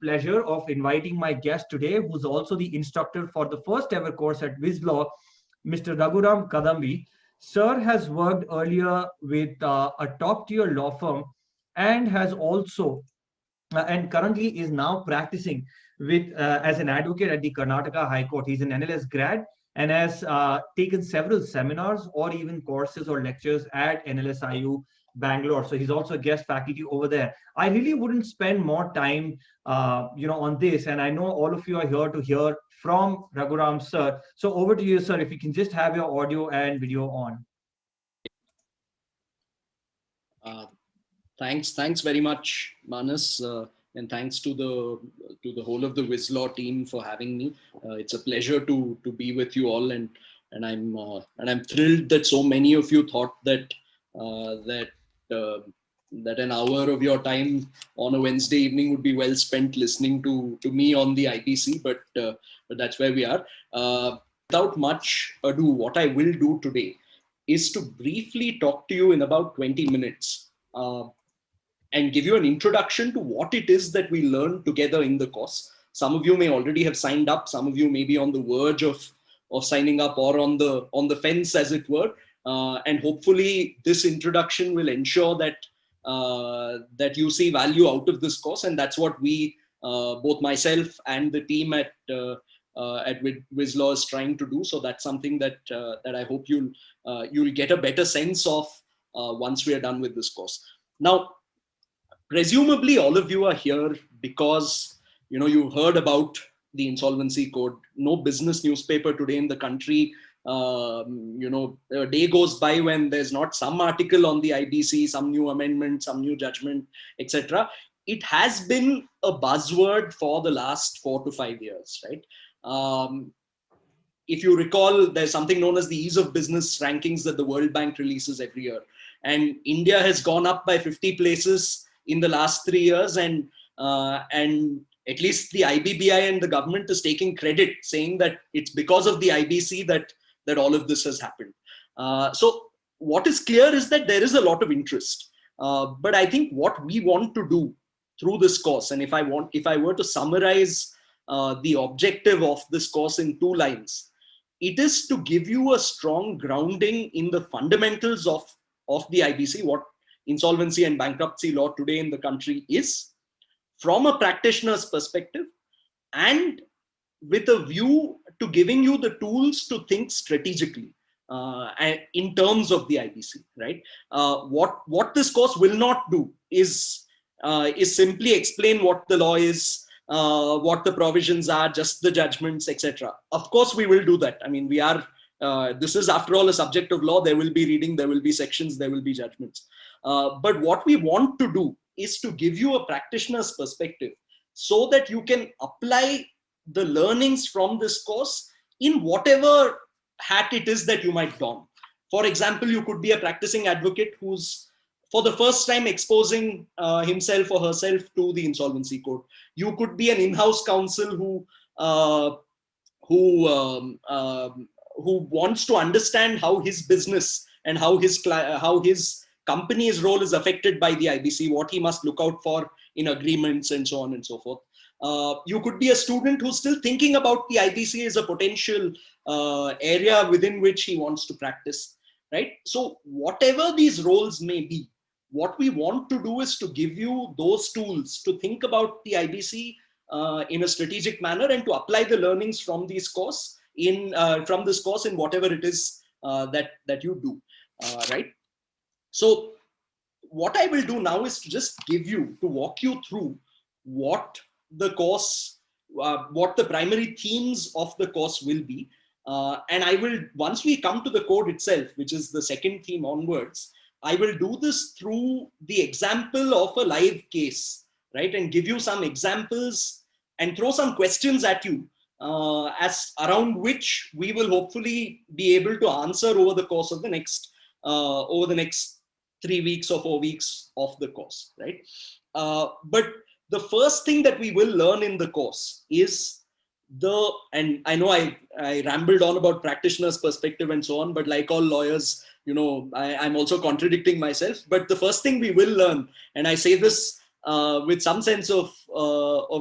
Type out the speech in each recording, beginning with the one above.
pleasure of inviting my guest today, who's also the instructor for the first ever course at WizLaw, Mr. Raghuram Cadambi. Sir has worked earlier with a top tier law firm and has also and currently is now practicing with as an advocate at the Karnataka High Court. He's an NLS grad and has taken several seminars or even courses or lectures at NLSIU Bangalore. So he's also a guest faculty over there. I really wouldn't spend more time, on this. And I know all of you are here to hear from Raghuram sir. So over to you, sir. If you can just have your audio and video on. Uh, thanks very much, Manas, and thanks to the whole of the WizLaw team for having me. It's a pleasure to be with you all, and I'm thrilled that so many of you thought that that an hour of your time on a Wednesday evening would be well spent listening to me on the IBC, but that's where we are. Without much ado, what I will do today is to briefly talk to you in about 20 minutes and give you an introduction to what it is that we learn together in the course. Some of you may already have signed up. Some of you may be on the verge of signing up or on the fence, as it were. And hopefully this introduction will ensure that that you see value out of this course. And that's what we, both myself and the team at WizLaw is trying to do. So that's something that I hope you'll get a better sense of once we are done with this course. Now, presumably all of you are here because you've heard about the Insolvency Code. No business newspaper today in the country, a day goes by when there's not some article on the IBC, some new amendment, some new judgment, etc. It has been a buzzword for the last 4 to 5 years, right? If you recall, there's something known as the Ease of Business rankings that the World Bank releases every year. And India has gone up by 50 places in the last 3 years, and at least the IBBI and the government is taking credit, saying that it's because of the IBC that all of this has happened. So what is clear is that there is a lot of interest. But I think what we want to do through this course, and if I were to summarize the objective of this course in 2 lines, it is to give you a strong grounding in the fundamentals of the IBC, what insolvency and bankruptcy law today in the country is, from a practitioner's perspective, and with a view to giving you the tools to think strategically in terms of the IBC, right? What this course will not do is simply explain what the law is, what the provisions are, just the judgments, etc. Of course, we will do that. I mean, this is after all a subject of law. There will be reading, there will be sections, there will be judgments. But what we want to do is to give you a practitioner's perspective so that you can apply the learnings from this course in whatever hat it is that you might don. For example, you could be a practicing advocate who's for the first time exposing himself or herself to the Insolvency Code. You could be an in-house counsel who wants to understand how his business and how his company's role is affected by the IBC, what he must look out for in agreements, and so on and so forth. You could be a student who's still thinking about the IBC as a potential area within which he wants to practice, right? So whatever these roles may be, what we want to do is to give you those tools to think about the IBC in a strategic manner and to apply the learnings from this course in whatever it is that you do, right? So what I will do now is to just walk you through what the course, what the primary themes of the course will be. And I will, once we come to the code itself, which is the second theme onwards, I will do this through the example of a live case, right? And give you some examples and throw some questions at you as around which we will hopefully be able to answer over the course of the next 3 weeks or 4 weeks of the course, right? But the first thing that we will learn in the course is and I know I rambled on about practitioner's perspective and so on, but like all lawyers, I'm also contradicting myself. But the first thing we will learn, and I say this with some sense of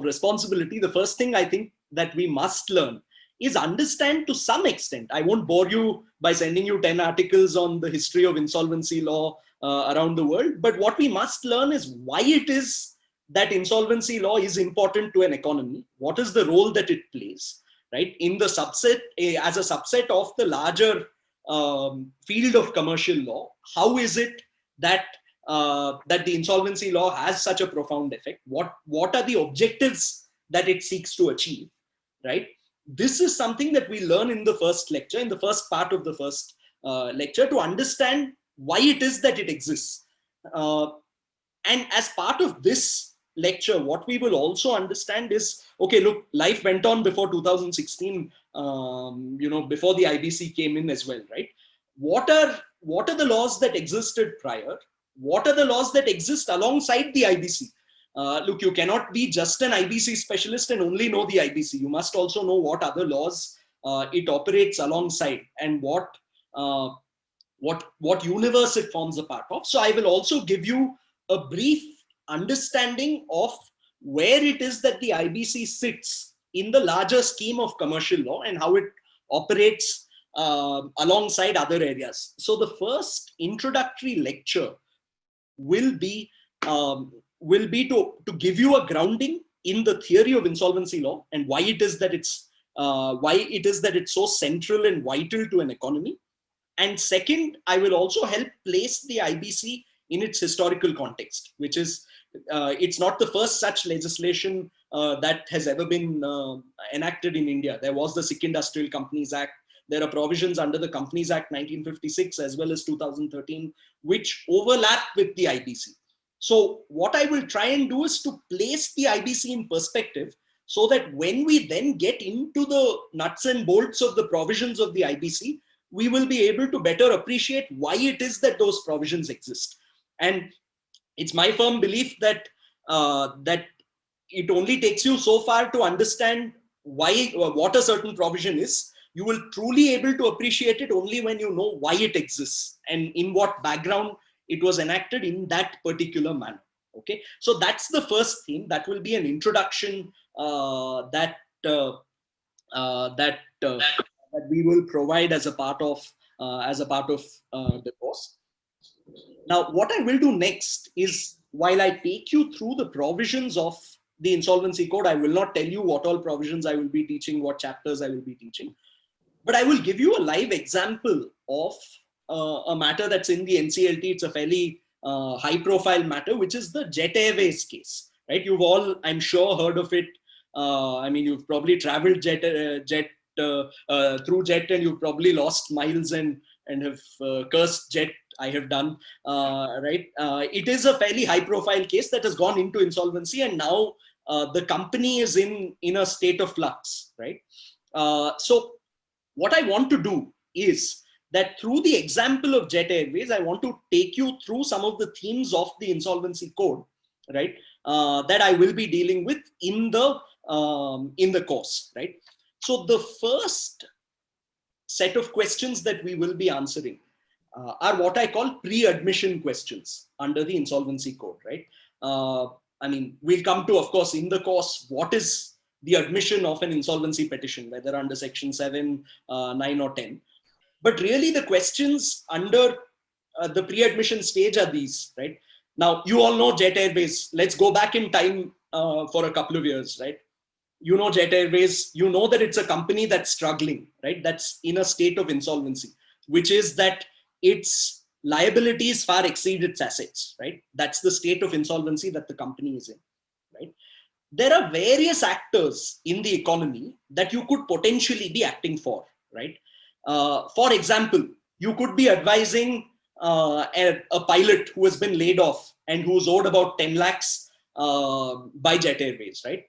responsibility, the first thing I think that we must learn is understand to some extent. I won't bore you by sending you 10 articles on the history of insolvency law around the world, but what we must learn is why it is that insolvency law is important to an economy. What is the role that it plays, right? In the subset, as a subset of the larger field of commercial law, how is it that that the insolvency law has such a profound effect? What are the objectives that it seeks to achieve, right? This is something that we learn in the first lecture, in the first part of the first lecture, to understand why it is that it exists. And as part of this lecture, what we will also understand is, okay, look, life went on before 2016, before the IBC came in as well, right? What are the laws that existed prior? What are the laws that exist alongside the IBC? Look, you cannot be just an IBC specialist and only know the IBC. You must also know what other laws it operates alongside, and what universe it forms a part of. So I will also give you a brief understanding of where it is that the IBC sits in the larger scheme of commercial law and how it operates alongside other areas. So the first introductory lecture will be to give you a grounding in the theory of insolvency law and why it is that it's so central and vital to an economy. And second, I will also help place the IBC in its historical context, which is it's not the first such legislation that has ever been enacted in India. There was the Sikh Industrial Companies Act. There are provisions under the Companies Act 1956 as well as 2013, which overlap with the IBC. So what I will try and do is to place the IBC in perspective, so that when we then get into the nuts and bolts of the provisions of the IBC, we will be able to better appreciate why it is that those provisions exist. And it's my firm belief that that it only takes you so far to understand why or what a certain provision is. You will truly able to appreciate it only when you know why it exists and in what background it was enacted in that particular manner. Okay, so that's the first theme. That will be an introduction that we will provide as a part of the course. Now, what I will do next is, while I take you through the provisions of the Insolvency Code, I will not tell you what all provisions I will be teaching, what chapters I will be teaching, but I will give you a live example of a matter that's in the NCLT. It's a fairly high-profile matter, which is the Jet Airways case. Right? You've all, I'm sure, heard of it. You've probably traveled through Jet, and you've probably lost miles and have cursed Jet. I have done, right? It is a fairly high-profile case that has gone into insolvency, and now the company is in a state of flux, right? So what I want to do is that through the example of Jet Airways, I want to take you through some of the themes of the Insolvency Code, right? That I will be dealing with in the course, right? So the first set of questions that we will be answering are what I call pre-admission questions under the Insolvency Code, right? We'll come to, of course, in the course, what is the admission of an insolvency petition, whether under Section 7, 9 or 10. But really the questions under the pre-admission stage are these, right? Now, you all know Jet Airways. Let's go back in time for a couple of years, right? You know Jet Airways, you know that it's a company that's struggling, right? That's in a state of insolvency, which is that its liabilities far exceed its assets, right? That's the state of insolvency that the company is in, right? There are various actors in the economy that you could potentially be acting for, right? For example, you could be advising a pilot who has been laid off and who's owed about 10 lakhs by Jet Airways, right?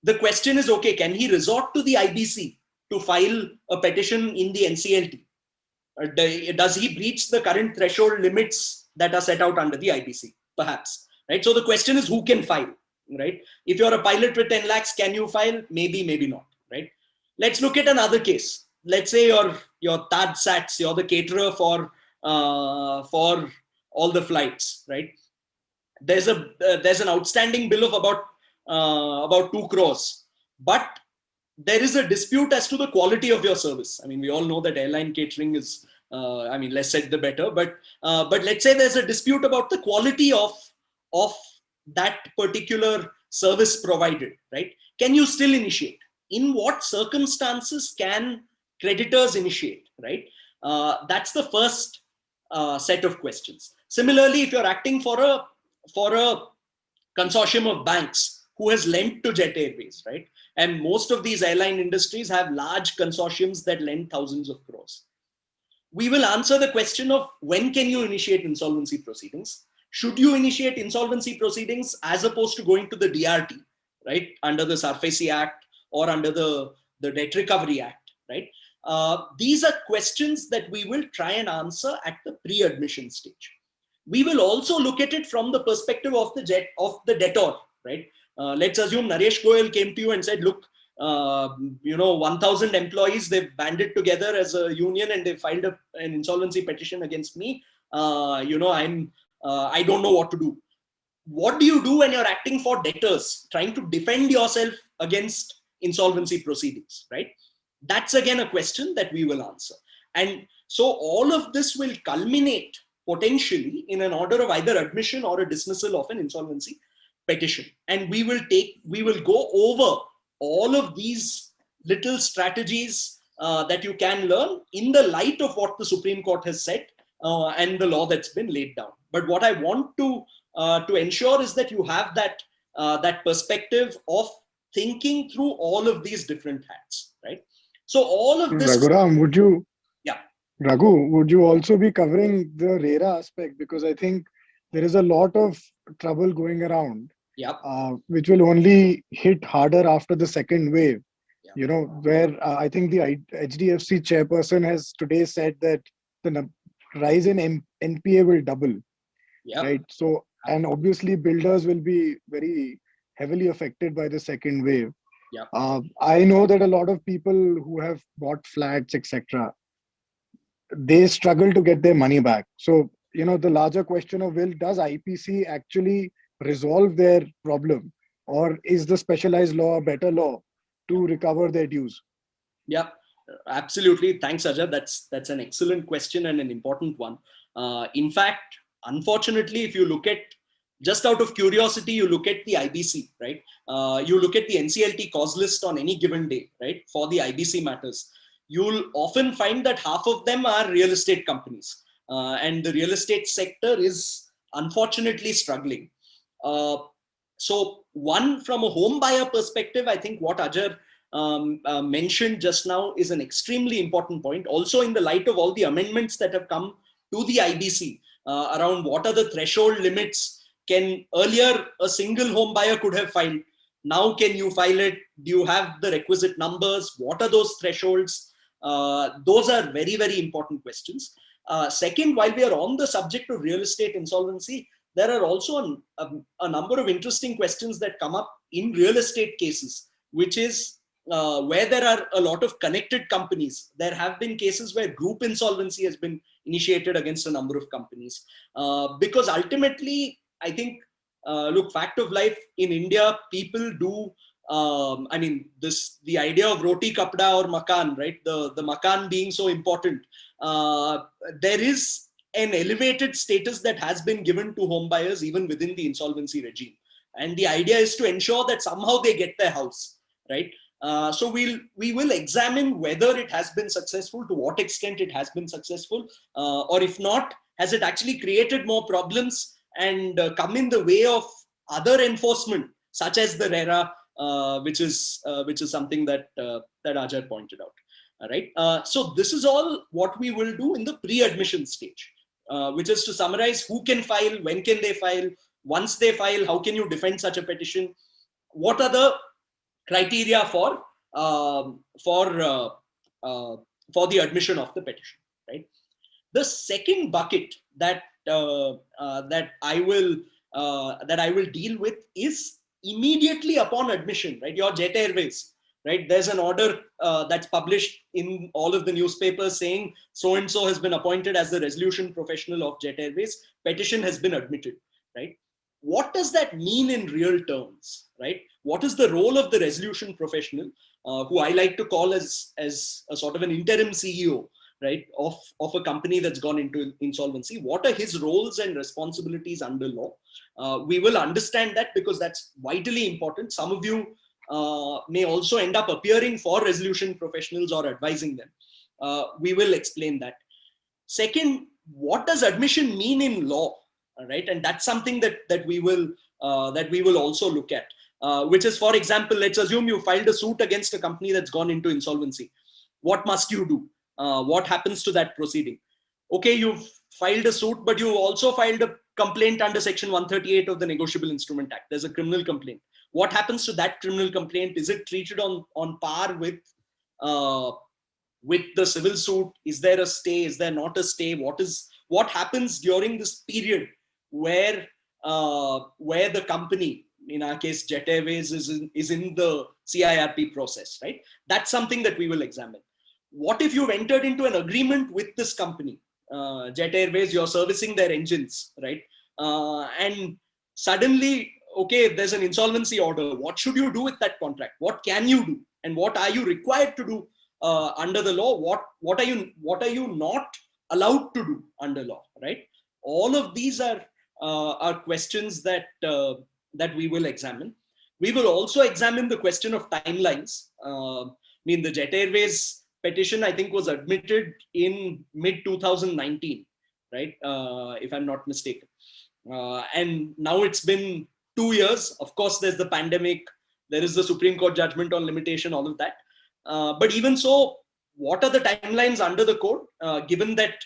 The question is, okay, can he resort to the IBC to file a petition in the NCLT? Does he breach the current threshold limits that are set out under the IBC? Perhaps, right? So the question is, who can file, right? If you're a pilot with 10 lakhs, can you file? Maybe, maybe not, right? Let's look at another case. Let's say you're Taj Sats, you're the caterer for all the flights, right? there's an outstanding bill of about 2 crores, but there is a dispute as to the quality of your service. I mean, we all know that airline catering is, less said the better. But let's say there's a dispute about the quality of that particular service provided, right? Can you still initiate? In what circumstances can creditors initiate, right? That's the first set of questions. Similarly, if you're acting for a consortium of banks who has lent to Jet Airways, right? And most of these airline industries have large consortiums that lend thousands of crores. We will answer the question of when can you initiate insolvency proceedings? Should you initiate insolvency proceedings as opposed to going to the DRT, right? Under the SARFAESI Act or under the Debt Recovery Act, right? These are questions that we will try and answer at the pre-admission stage. We will also look at it from the perspective of the debtor, right? Let's assume Naresh Goyal came to you and said, look, 1,000 employees, they've banded together as a union and they filed an insolvency petition against me. I don't know what to do. What do you do when you're acting for debtors, trying to defend yourself against insolvency proceedings, right? That's again a question that we will answer. And so all of this will culminate potentially in an order of either admission or a dismissal of an insolvency petition. And we will go over all of these little strategies that you can learn in the light of what the Supreme Court has said and the law that's been laid down. But what I want to ensure is that you have that perspective of thinking through all of these different hats, right? So all of this. Raghuram, Yeah. Raghu, would you also be covering the RERA aspect? Because I think there is a lot of trouble going around, which will only hit harder after the second wave. Where I think the HDFC chairperson has today said that the rise in NPA will double, right? So, and obviously builders will be very heavily affected by the second wave. I know that a lot of people who have bought flats, etc., they struggle to get their money back. So, the larger question of does IPC actually resolve their problem, or is the specialized law a better law to recover their dues? Yeah, absolutely. Thanks, Ajay. That's an excellent question and an important one. In fact, unfortunately, if you look at, just out of curiosity, you look at the IBC, right? You look at the NCLT cause list on any given day, right? For the IBC matters, you'll often find that half of them are real estate companies. And the real estate sector is unfortunately struggling. So one, from a home buyer perspective, I think what Ajay mentioned just now is an extremely important point. Also, in the light of all the amendments that have come to the IBC around what are the threshold limits. Earlier a single home buyer could have filed. Now can you file it? Do you have the requisite numbers? What are those thresholds? Those are very, very important questions. Second, while we are on the subject of real estate insolvency, there are also a number of interesting questions that come up in real estate cases, which is where there are a lot of connected companies. There have been cases where group insolvency has been initiated against a number of companies. Because ultimately, I think, look, fact of life in India, people do, the idea of roti, kapda or makan, right? The makan being so important. There is an elevated status that has been given to home buyers even within the insolvency regime. And the idea is to ensure that somehow they get their house, right? So we will examine whether it has been successful, to what extent it has been successful, or if not, has it actually created more problems and come in the way of other enforcement, such as the RERA, which is something that Ajay pointed out. All right. So this is all what we will do in the pre-admission stage, which is to summarize who can file, when can they file, once they file, how can you defend such a petition, what are the criteria for the admission of the petition. Right. The second bucket that I will deal with is immediately upon admission. Right, your Jet Airways. Right, there's an order that's published in all of the newspapers saying so and so has been appointed as the resolution professional of Jet Airways. Petition has been admitted. Right. what does that mean in real terms, right? What is the role of the resolution professional, who I like to call as a sort of an interim CEO, right, of a company that's gone into insolvency? What are his roles and responsibilities under law? We will understand that because that's vitally important. Some of you may also end up appearing for resolution professionals or advising them. We will explain that. Second, what does admission mean in law? All right, and that's something that we will also look at. Which is, for example, let's assume you filed a suit against a company that's gone into insolvency. What must you do? What happens to that proceeding? Okay, you've filed a suit, but you also filed a complaint under Section 138 of the Negotiable Instrument Act. There's a criminal complaint. What happens to that criminal complaint? Is it treated on par with the civil suit? Is there a stay? Is there not a stay? What happens during this period where the company, in our case Jet Airways, is in the CIRP process, right? That's something that we will examine. What if you've entered into an agreement with this company, Jet Airways, you're servicing their engines, right? And suddenly, okay, there's an insolvency order. What should you do with that contract? What can you do? And what are you required to do under the law? What are you not allowed to do under law, right? All of these are questions that we will examine. We will also examine the question of timelines. The Jet Airways petition, I think, was admitted in mid-2019, right? If I'm not mistaken. And now it's been 2 years. Of course, there's the pandemic. There is the Supreme Court judgment on limitation, all of that. But even so, what are the timelines under the code? Given that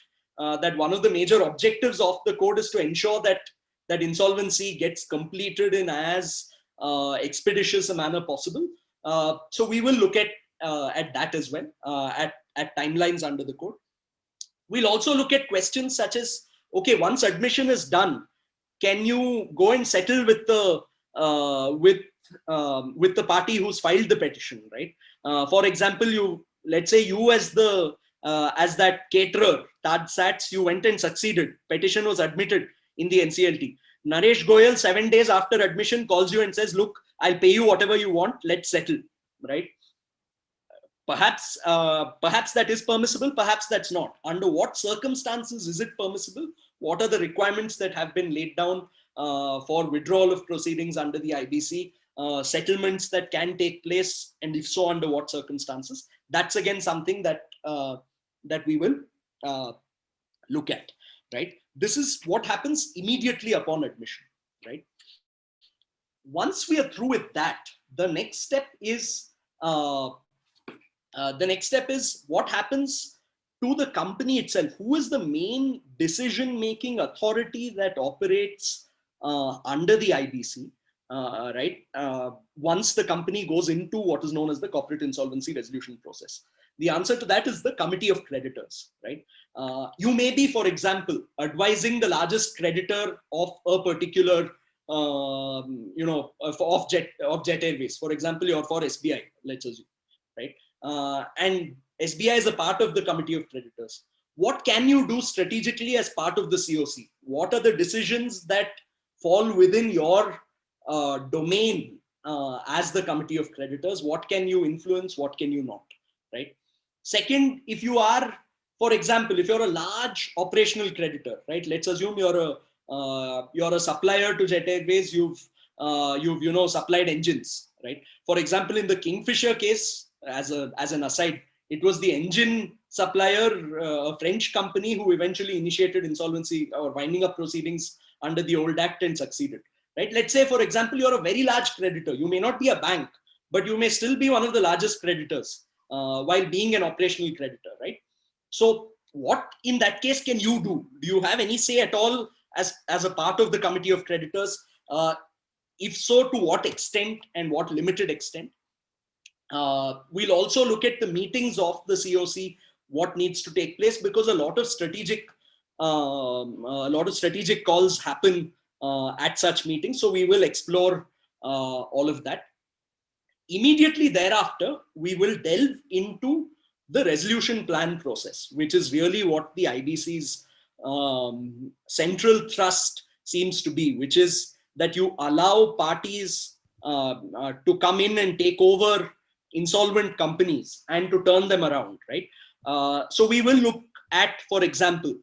one of the major objectives of the code is to ensure that insolvency gets completed in as expeditious a manner possible. So we will look at that as well, at timelines under the code. We'll also look at questions such as, okay, once admission is done, can you go and settle with the party who's filed the petition, right? For example, let's say you as that caterer, Taj Sats, you went and succeeded. Petition was admitted in the NCLT. Naresh Goyal, 7 days after admission, calls you and says, look, I'll pay you whatever you want. Let's settle, right? Perhaps that is permissible. Perhaps that's not. Under what circumstances is it permissible? What are the requirements that have been laid down for withdrawal of proceedings under the IBC? Settlements that can take place, and if so, under what circumstances? That's again something that we will look at, right? This is what happens immediately upon admission, right? Once we are through with that, the next step is what happens to the company itself. Who is the main decision-making authority that operates under the IBC? Right? Once the company goes into what is known as the Corporate Insolvency Resolution Process. The answer to that is the Committee of Creditors, right? You may be, for example, advising the largest creditor of a particular, of Jet Airways. For example, you're for SBI, let's assume, right? And SBI is a part of the Committee of Creditors. What can you do strategically as part of the COC? What are the decisions that fall within your domain as the Committee of Creditors? What can you influence? What can you not, right? Second, if you are, for example, if you're a large operational creditor, right? Let's assume you're a supplier to Jet Airways. You've supplied engines, right? For example, in the Kingfisher case, as an aside, it was the engine supplier, a French company, who eventually initiated insolvency or winding up proceedings under the old act and succeeded. Right? Let's say, for example, you're a very large creditor. You may not be a bank, but you may still be one of the largest creditors while being an operational creditor, right? So what in that case can you do? Do you have any say at all as a part of the Committee of Creditors? If so, to what extent and what limited extent? We'll also look at the meetings of the COC, what needs to take place, because a lot of strategic calls happen at such meetings. So we will explore all of that. Immediately thereafter, we will delve into the resolution plan process, which is really what the IBC's central thrust seems to be, which is that you allow parties to come in and take over insolvent companies and to turn them around, right? So we will look at, for example,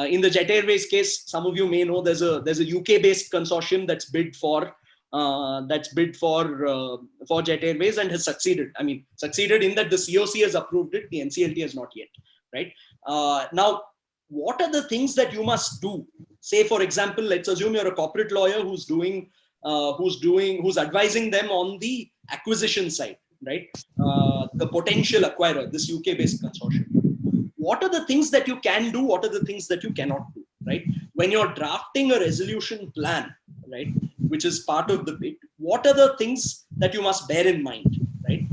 in the Jet Airways case, some of you may know there's a UK-based consortium that's bid for Jet Airways and has succeeded. I mean, succeeded in that the COC has approved it, the NCLT has not yet, right? Now, what are the things that you must do? Say, for example, let's assume you're a corporate lawyer who's advising them on the acquisition side, right? The potential acquirer, this UK-based consortium. What are the things that you can do? What are the things that you cannot do, right? When you're drafting a resolution plan, right, which is part of the bid, what are the things that you must bear in mind, right?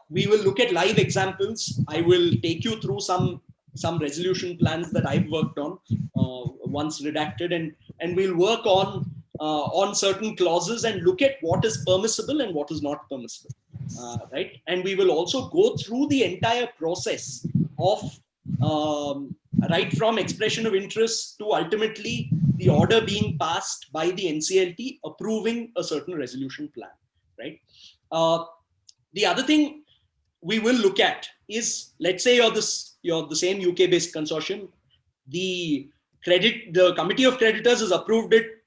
We will look at live examples. I will take you through some resolution plans that I've worked on once redacted, and we'll work on certain clauses and look at what is permissible and what is not permissible, right? And we will also go through the entire process of right from expression of interest to ultimately the order being passed by the NCLT approving a certain resolution plan, right? The other thing we will look at is, let's say you're the same UK-based consortium. The committee of creditors has approved it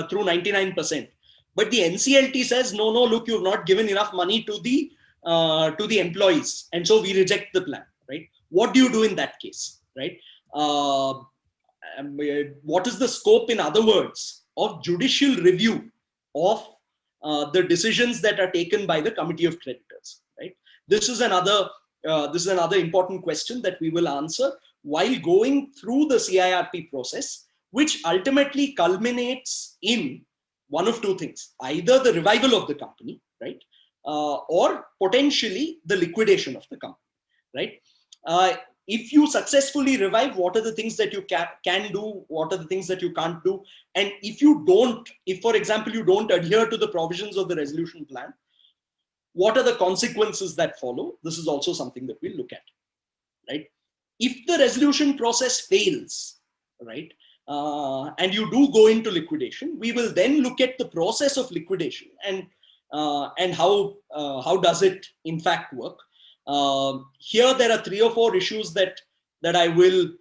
through 99%, but the NCLT says no, look, you've not given enough money to the employees, and so we reject the plan, right? What do you do in that case, right? What is the scope, in other words, of judicial review of the decisions that are taken by the committee of creditors, right? This is another important question that we will answer while going through the CIRP process, which ultimately culminates in one of two things: either the revival of the company, right, or potentially the liquidation of the company, right? If you successfully revive, what are the things that you can do? What are the things that you can't do? And if for example, you don't adhere to the provisions of the resolution plan, what are the consequences that follow? This is also something that we'll look at, right? If the resolution process fails, right, and you do go into liquidation, we will then look at the process of liquidation and how does it in fact work. Here there are 3 or 4 issues that I will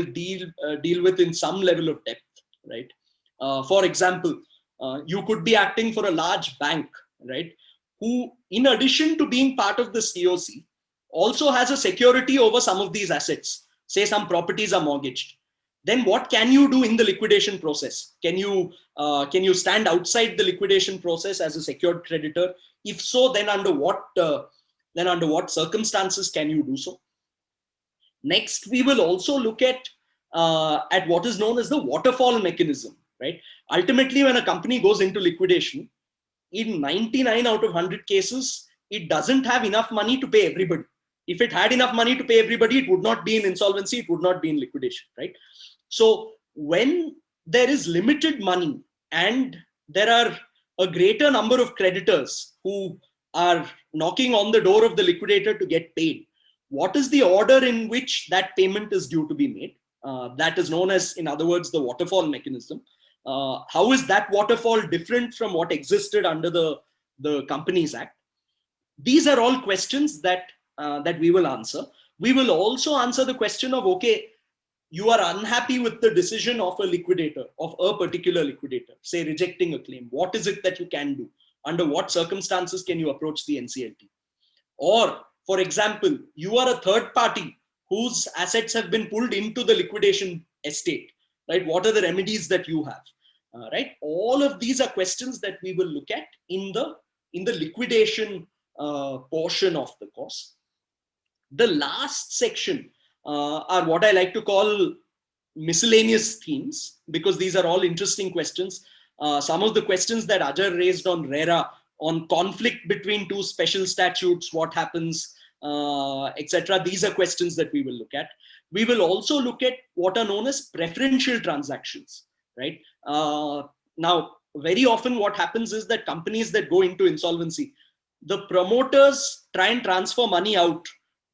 deal with in some level of depth, right? For example, you could be acting for a large bank, right, who, in addition to being part of the COC, also has a security over some of these assets. Say some properties are mortgaged. Then what can you do in the liquidation process? Can you stand outside the liquidation process as a secured creditor? If so, then under what circumstances can you do so? Next, we will also look at what is known as the waterfall mechanism, right? Ultimately, when a company goes into liquidation, in 99 out of 100 cases, it doesn't have enough money to pay everybody. If it had enough money to pay everybody, it would not be in insolvency, it would not be in liquidation, right? So when there is limited money and there are a greater number of creditors who are knocking on the door of the liquidator to get paid, what is the order in which that payment is due to be made? That is known as, in other words, the waterfall mechanism. How is that waterfall different from what existed under the Companies Act? These are all questions that we will answer. We will also answer the question of, okay, you are unhappy with the decision of a liquidator, of a particular liquidator, say rejecting a claim. What is it that you can do? Under what circumstances can you approach the NCLT? Or, for example, you are a third party whose assets have been pulled into the liquidation estate, right? What are the remedies that you have, right? All of these are questions that we will look at in the liquidation portion of the course. The last section are what I like to call miscellaneous themes, because these are all interesting questions. Some of the questions that Ajar raised on RERA, on conflict between 2 special statutes, what happens, etc. These are questions that we will look at. We will also look at what are known as preferential transactions, right? Now, very often what happens is that companies that go into insolvency, the promoters try and transfer money out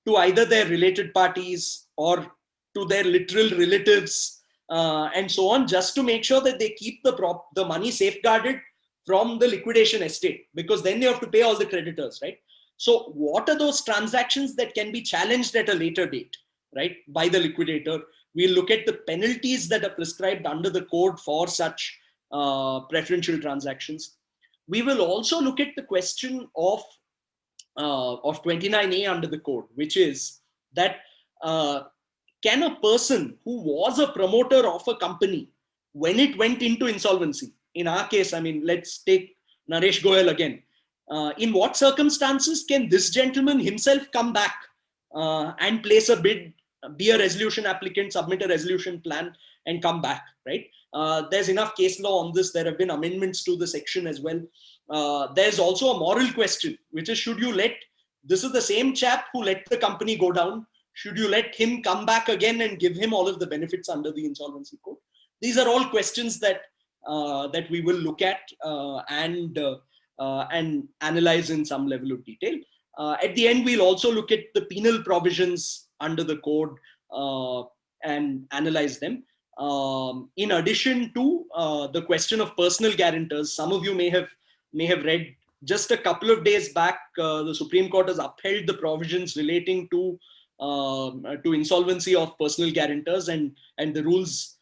to either their related parties or to their literal relatives and so on, just to make sure that they keep the money safeguarded from the liquidation estate, because then they have to pay all the creditors, right? So what are those transactions that can be challenged at a later date, right, by the liquidator? We'll look at the penalties that are prescribed under the code for such preferential transactions. We will also look at the question of 29A under the code, which is that can a person who was a promoter of a company when it went into insolvency, in our case, I mean, let's take Naresh Goyal again. In what circumstances can this gentleman himself come back and place a bid, be a resolution applicant, submit a resolution plan, and come back, right? There's enough case law on this. There have been amendments to the section as well. There's also a moral question, which is, should you let, this is the same chap who let the company go down, should you let him come back again and give him all of the benefits under the insolvency code? These are all questions that that we will look at and analyze in some level of detail. At the end, we'll also look at the penal provisions under the code and analyze them. In addition to the question of personal guarantors, some of you may have read just a couple of days back, the Supreme Court has upheld the provisions relating to insolvency of personal guarantors and the rules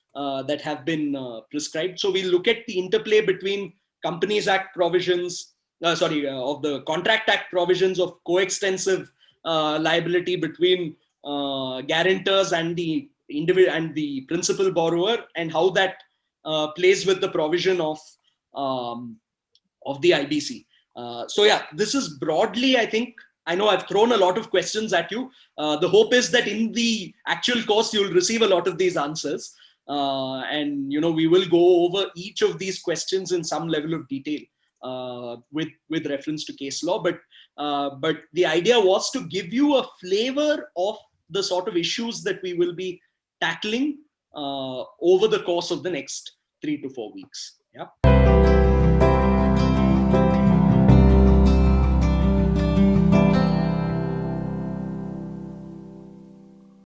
that have been prescribed. So we'll look at the interplay between Companies Act provisions, of the Contract Act provisions of coextensive liability between guarantors and the individual and the principal borrower, and how that plays with the provision of the IBC. So yeah, this is broadly, I think, I know I've thrown a lot of questions at you. The hope is that in the actual course, you'll receive a lot of these answers. And, you know, we will go over each of these questions in some level of detail with reference to case law. But the idea was to give you a flavor of the sort of issues that we will be tackling over the course of the next 3 to 4 weeks. Yeah.